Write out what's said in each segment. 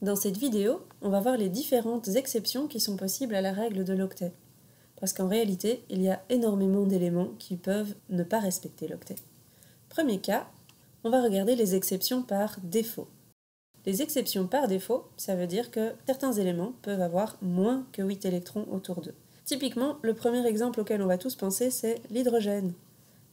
Dans cette vidéo, on va voir les différentes exceptions qui sont possibles à la règle de l'octet. Parce qu'en réalité, il y a énormément d'éléments qui peuvent ne pas respecter l'octet. Premier cas, on va regarder les exceptions par défaut. Les exceptions par défaut, ça veut dire que certains éléments peuvent avoir moins que 8 électrons autour d'eux. Typiquement, le premier exemple auquel on va tous penser, c'est l'hydrogène.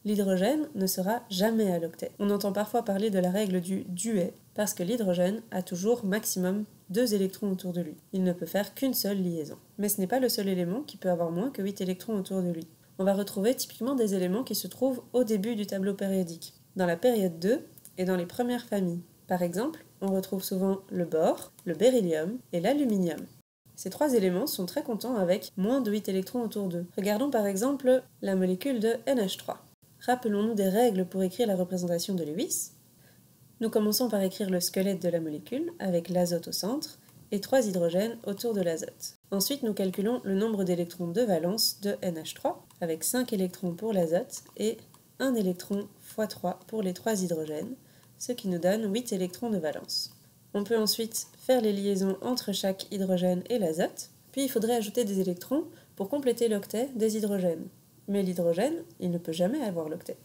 L'hydrogène ne sera jamais à l'octet. On entend parfois parler de la règle du duet, parce que l'hydrogène a toujours maximum 2 électrons autour de lui. Il ne peut faire qu'une seule liaison. Mais ce n'est pas le seul élément qui peut avoir moins que 8 électrons autour de lui. On va retrouver typiquement des éléments qui se trouvent au début du tableau périodique, dans la période 2 et dans les premières familles. Par exemple, on retrouve souvent le bore, le beryllium et l'aluminium. Ces 3 éléments sont très contents avec moins de 8 électrons autour d'eux. Regardons par exemple la molécule de NH3. Rappelons-nous des règles pour écrire la représentation de Lewis. Nous commençons par écrire le squelette de la molécule, avec l'azote au centre, et 3 hydrogènes autour de l'azote. Ensuite, nous calculons le nombre d'électrons de valence de NH3, avec 5 électrons pour l'azote et 1 électron x 3 pour les 3 hydrogènes, ce qui nous donne 8 électrons de valence. On peut ensuite faire les liaisons entre chaque hydrogène et l'azote, puis il faudrait ajouter des électrons pour compléter l'octet des hydrogènes. Mais l'hydrogène, il ne peut jamais avoir l'octet.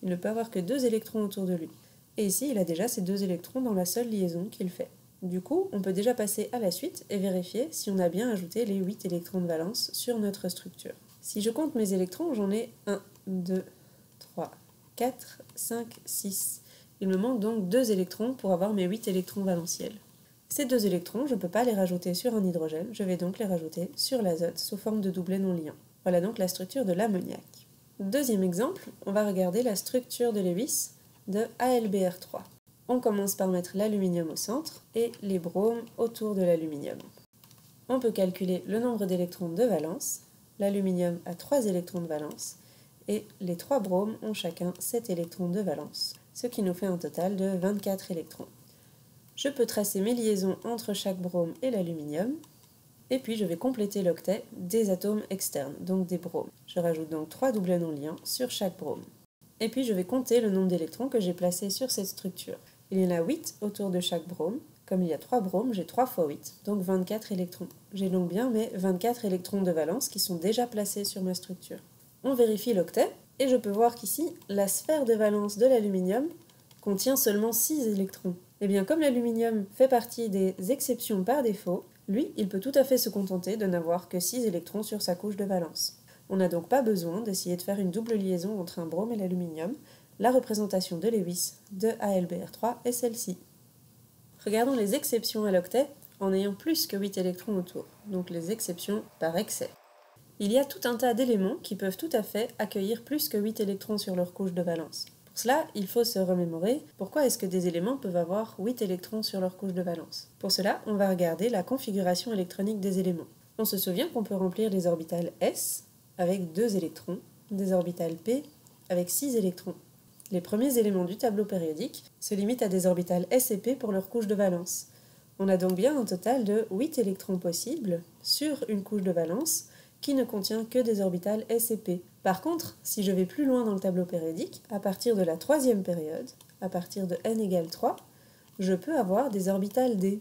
Il ne peut avoir que 2 électrons autour de lui. Et ici, il a déjà ces 2 électrons dans la seule liaison qu'il fait. Du coup, on peut déjà passer à la suite et vérifier si on a bien ajouté les 8 électrons de valence sur notre structure. Si je compte mes électrons, j'en ai 1, 2, 3, 4, 5, 6. Il me manque donc 2 électrons pour avoir mes 8 électrons valentiels. Ces 2 électrons, je ne peux pas les rajouter sur un hydrogène, je vais donc les rajouter sur l'azote sous forme de doublet non liant. Voilà donc la structure de l'ammoniac. Deuxième exemple, on va regarder la structure de Lewis de AlBr3. On commence par mettre l'aluminium au centre et les bromes autour de l'aluminium. On peut calculer le nombre d'électrons de valence. L'aluminium a 3 électrons de valence et les 3 bromes ont chacun 7 électrons de valence, ce qui nous fait un total de 24 électrons. Je peux tracer mes liaisons entre chaque brome et l'aluminium. Et puis je vais compléter l'octet des atomes externes, donc des bromes. Je rajoute donc 3 doublets non liants sur chaque brome. Et puis je vais compter le nombre d'électrons que j'ai placés sur cette structure. Il y en a 8 autour de chaque brome. Comme il y a 3 bromes, j'ai 3 fois 8, donc 24 électrons. J'ai donc bien mes 24 électrons de valence qui sont déjà placés sur ma structure. On vérifie l'octet, et je peux voir qu'ici, la sphère de valence de l'aluminium contient seulement 6 électrons. Et bien comme l'aluminium fait partie des exceptions par défaut, lui, il peut tout à fait se contenter de n'avoir que 6 électrons sur sa couche de valence. On n'a donc pas besoin d'essayer de faire une double liaison entre un brome et l'aluminium. La représentation de Lewis de AlBr3 est celle-ci. Regardons les exceptions à l'octet en ayant plus que 8 électrons autour, donc les exceptions par excès. Il y a tout un tas d'éléments qui peuvent tout à fait accueillir plus que 8 électrons sur leur couche de valence. Pour cela, il faut se remémorer pourquoi est-ce que des éléments peuvent avoir 8 électrons sur leur couche de valence. Pour cela, on va regarder la configuration électronique des éléments. On se souvient qu'on peut remplir les orbitales S avec 2 électrons, des orbitales P avec 6 électrons. Les premiers éléments du tableau périodique se limitent à des orbitales S et P pour leur couche de valence. On a donc bien un total de 8 électrons possibles sur une couche de valence qui ne contient que des orbitales S et P. Par contre, si je vais plus loin dans le tableau périodique, à partir de la 3e période, à partir de n égale 3, je peux avoir des orbitales D.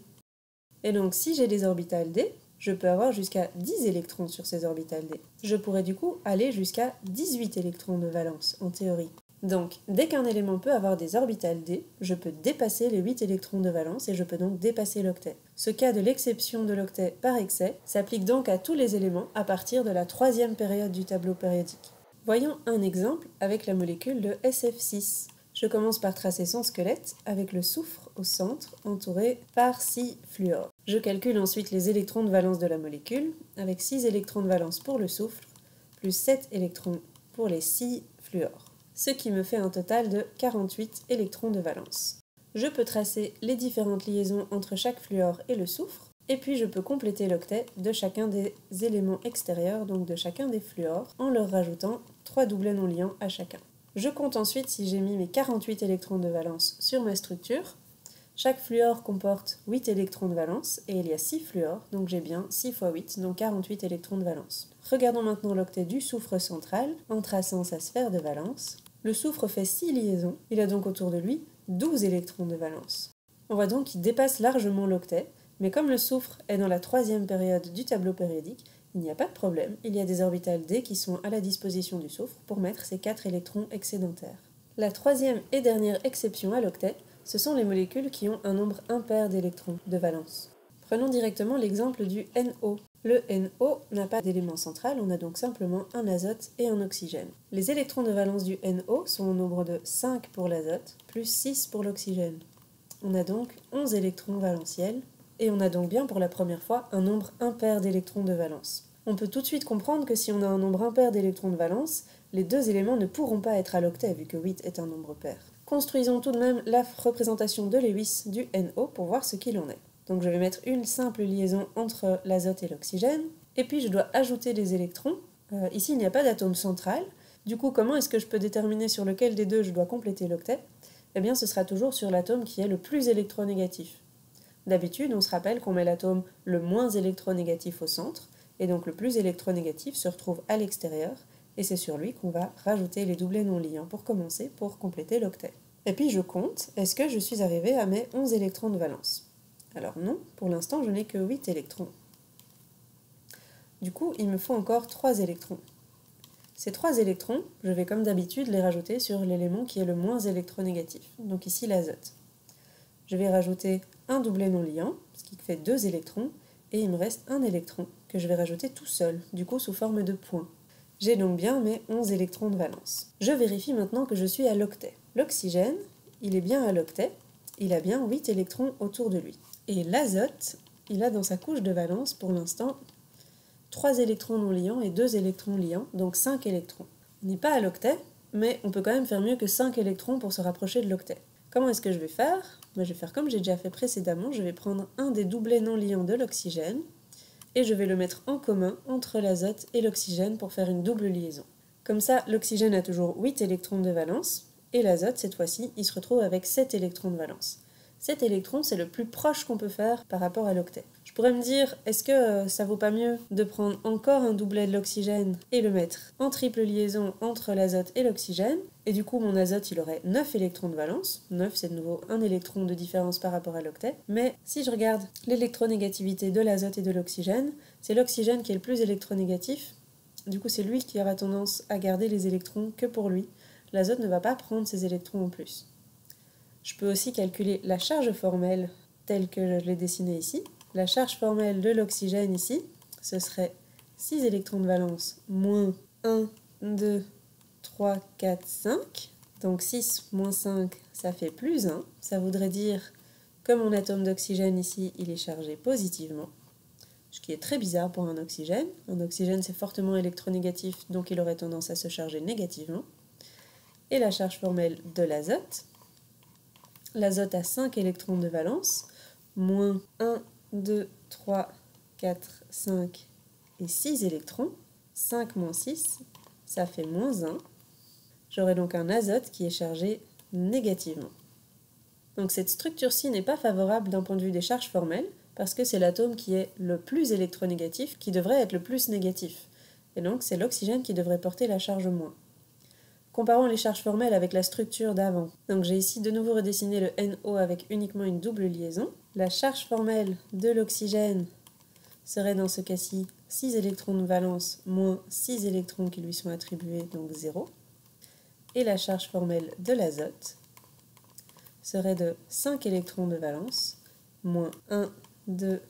Et donc si j'ai des orbitales D, je peux avoir jusqu'à 10 électrons sur ces orbitales D. Je pourrais du coup aller jusqu'à 18 électrons de valence, en théorie. Donc, dès qu'un élément peut avoir des orbitales D, je peux dépasser les 8 électrons de valence et je peux donc dépasser l'octet. Ce cas de l'exception de l'octet par excès s'applique donc à tous les éléments à partir de la 3e période du tableau périodique. Voyons un exemple avec la molécule de SF6. Je commence par tracer son squelette avec le soufre au centre entouré par 6 fluors. Je calcule ensuite les électrons de valence de la molécule avec 6 électrons de valence pour le soufre plus 7 électrons pour les 6 fluors, ce qui me fait un total de 48 électrons de valence. Je peux tracer les différentes liaisons entre chaque fluor et le soufre, et puis je peux compléter l'octet de chacun des éléments extérieurs, donc de chacun des fluors, en leur rajoutant 3 doublets non liants à chacun. Je compte ensuite si j'ai mis mes 48 électrons de valence sur ma structure. Chaque fluor comporte 8 électrons de valence, et il y a 6 fluors, donc j'ai bien 6 fois 8, donc 48 électrons de valence. Regardons maintenant l'octet du soufre central, en traçant sa sphère de valence. Le soufre fait 6 liaisons, il a donc autour de lui 12 électrons de valence. On voit donc qu'il dépasse largement l'octet, Mais comme le soufre est dans la troisième période du tableau périodique, il n'y a pas de problème, il y a des orbitales d qui sont à la disposition du soufre pour mettre ces 4 électrons excédentaires. La troisième et dernière exception à l'octet, ce sont les molécules qui ont un nombre impair d'électrons de valence. Prenons directement l'exemple du NO. Le NO n'a pas d'élément central, on a donc simplement un azote et un oxygène. Les électrons de valence du NO sont au nombre de 5 pour l'azote, plus 6 pour l'oxygène. On a donc 11 électrons valentiels, et on a donc bien pour la première fois un nombre impair d'électrons de valence. On peut tout de suite comprendre que si on a un nombre impair d'électrons de valence, les deux éléments ne pourront pas être à l'octet vu que 8 est un nombre pair. Construisons tout de même la représentation de Lewis du NO pour voir ce qu'il en est. Donc je vais mettre une simple liaison entre l'azote et l'oxygène, et puis je dois ajouter des électrons. Ici il n'y a pas d'atome central, du coup comment est-ce que je peux déterminer sur lequel des deux je dois compléter l'octet? Eh bien ce sera toujours sur l'atome qui est le plus électronégatif. D'habitude on se rappelle qu'on met l'atome le moins électronégatif au centre, et donc le plus électronégatif se retrouve à l'extérieur, et c'est sur lui qu'on va rajouter les doublets non liants pour commencer, pour compléter l'octet. Et puis je compte, est-ce que je suis arrivée à mes 11 électrons de valence? Alors non, pour l'instant je n'ai que 8 électrons. Du coup, il me faut encore 3 électrons. Ces 3 électrons, je vais comme d'habitude les rajouter sur l'élément qui est le moins électronégatif, donc ici l'azote. Je vais rajouter un doublet non liant, ce qui fait 2 électrons, et il me reste un électron que je vais rajouter tout seul, du coup sous forme de point. J'ai donc bien mes 11 électrons de valence. Je vérifie maintenant que je suis à l'octet. L'oxygène, il est bien à l'octet, il a bien 8 électrons autour de lui. Et l'azote, il a dans sa couche de valence pour l'instant 3 électrons non liants et 2 électrons liants, donc 5 électrons. On n'est pas à l'octet, mais on peut quand même faire mieux que 5 électrons pour se rapprocher de l'octet. Comment est-ce que je vais faire? Je vais faire comme j'ai déjà fait précédemment, je vais prendre un des doublets non liants de l'oxygène, et je vais le mettre en commun entre l'azote et l'oxygène pour faire une double liaison. Comme ça, l'oxygène a toujours 8 électrons de valence, et l'azote, cette fois-ci, il se retrouve avec 7 électrons de valence. 7 électrons, c'est le plus proche qu'on peut faire par rapport à l'octet. Je pourrais me dire, est-ce que ça vaut pas mieux de prendre encore un doublet de l'oxygène et le mettre en triple liaison entre l'azote et l'oxygène, et du coup mon azote il aurait 9 électrons de valence, 9 c'est de nouveau un électron de différence par rapport à l'octet, mais si je regarde l'électronégativité de l'azote et de l'oxygène, c'est l'oxygène qui est le plus électronégatif, du coup c'est lui qui aura tendance à garder les électrons que pour lui, l'azote ne va pas prendre ces électrons en plus. Je peux aussi calculer la charge formelle telle que je l'ai dessinée ici. La charge formelle de l'oxygène ici, ce serait 6 électrons de valence moins 1, 2, 3, 4, 5. Donc 6 moins 5, ça fait plus 1. Ça voudrait dire que mon atome d'oxygène ici, il est chargé positivement. Ce qui est très bizarre pour un oxygène. Un oxygène, c'est fortement électronégatif, donc il aurait tendance à se charger négativement. Et la charge formelle de l'azote. L'azote a 5 électrons de valence, moins 1, 2, 3, 4, 5 et 6 électrons. 5 moins 6, ça fait moins 1. J'aurai donc un azote qui est chargé négativement. Donc cette structure-ci n'est pas favorable d'un point de vue des charges formelles, parce que c'est l'atome qui est le plus électronégatif qui devrait être le plus négatif. Et donc c'est l'oxygène qui devrait porter la charge moins. Comparons les charges formelles avec la structure d'avant. Donc j'ai ici de nouveau redessiné le NO avec uniquement une double liaison. La charge formelle de l'oxygène serait dans ce cas-ci 6 électrons de valence moins 6 électrons qui lui sont attribués, donc 0. Et la charge formelle de l'azote serait de 5 électrons de valence moins 1, 2,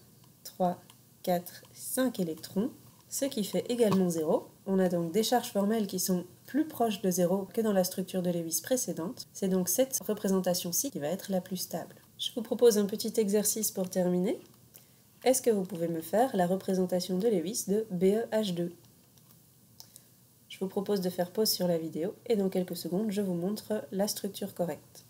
3, 4, 5 électrons, ce qui fait également 0. On a donc des charges formelles qui sont plus proches de 0 que dans la structure de Lewis précédente. C'est donc cette représentation-ci qui va être la plus stable. Je vous propose un petit exercice pour terminer. Est-ce que vous pouvez me faire la représentation de Lewis de BeH2? Je vous propose de faire pause sur la vidéo et dans quelques secondes, je vous montre la structure correcte.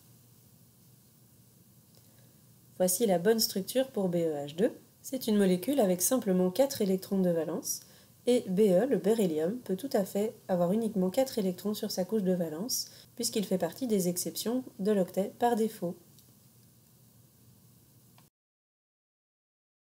Voici la bonne structure pour BeH2. C'est une molécule avec simplement 4 électrons de valence. Et Be, le beryllium, peut tout à fait avoir uniquement 4 électrons sur sa couche de valence, puisqu'il fait partie des exceptions de l'octet par défaut.